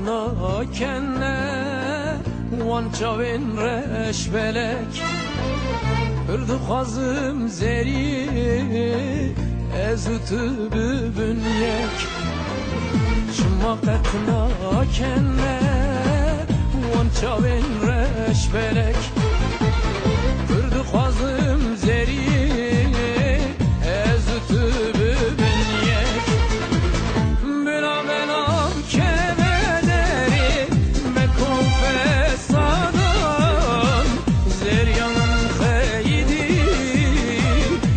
ناکنه وان چاوین رش بلک بردو خوازم زری از تو ببین یک شما قط ناکنه وان چاوین رش بلک بردو خوازم زری از تو ببین یک بلا بلا که بدری مکن فسادان زریان خیدی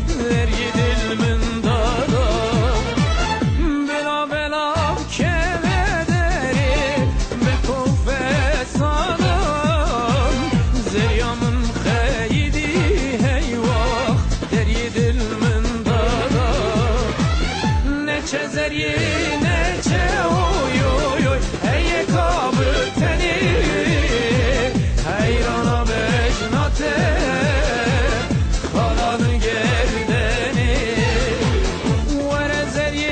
زری دل من دادان بلا بلا که بدری مکن فسادان زریان خیدی هی وقت دری دل من دادان نچه زری نچه اوی اوی اوی ای کابل تنی حیرانا بجناته خالان گردنی وره زری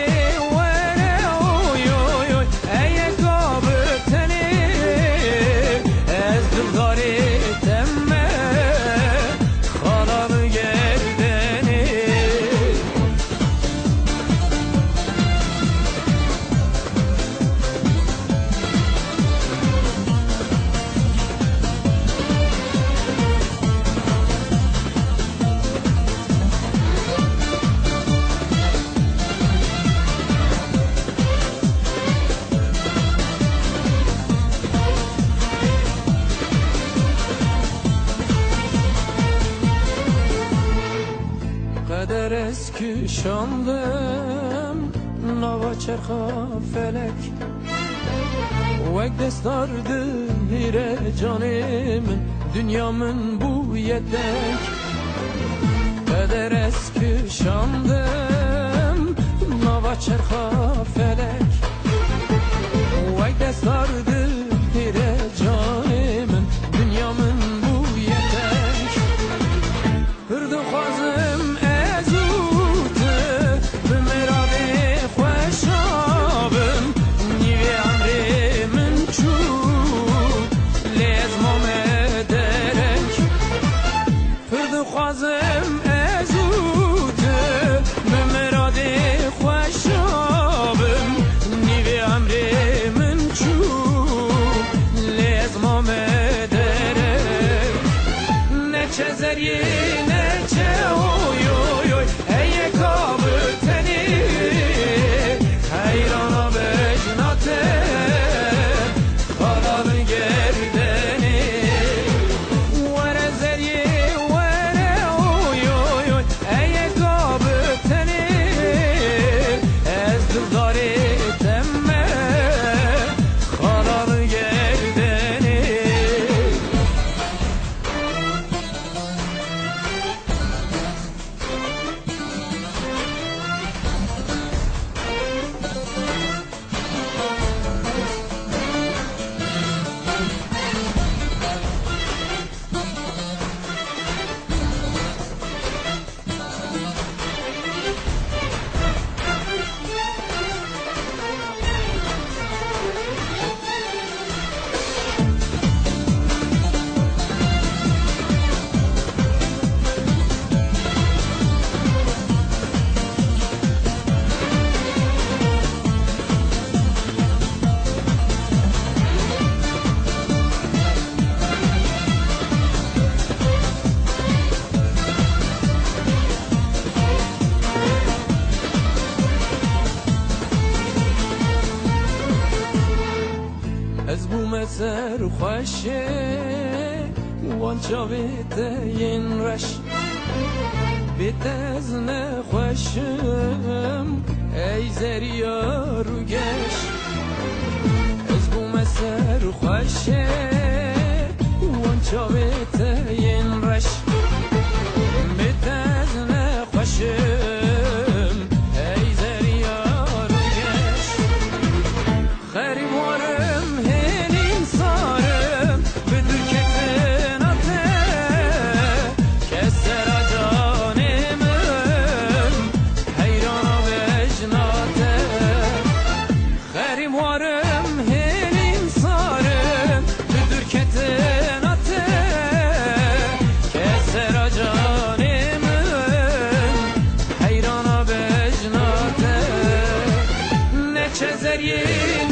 وره اوی اوی اوی ای کابل تنی از دلداری تمه خالان گردنی قدر eski şandım nava çerxa felek Vek destardı hire canımın dünyamın bu yedek Kader eski şandım nava çerxa felek Vek destardı hire canımın dünyamın bu yedek Hırdı xazım ezute bmerade خوشابم نیوی عمری من چو لازمم درک فرد خوازم ازوته بمراده خوشابم نیوی عمری من چو لازمم درک نچه زری نچه اوی اوی اوی ای کابل تنی حیرانا بجناته خالان گردنی وره زری وره اوی اوی اوی ای کابل تنی از دلداری تمه خالان گردنی از بوم سر خوشه وان چاویت این رش بیت از نخوشم ای زریا رو گش از بوم سر خوشه وان چاویت این رش بیت از نخوشم ای زریا رو گش خریب وارم هنین سارم بدر کتن آته کسر جانمم حیرانا بجناته خریب وارم هنین چه زریه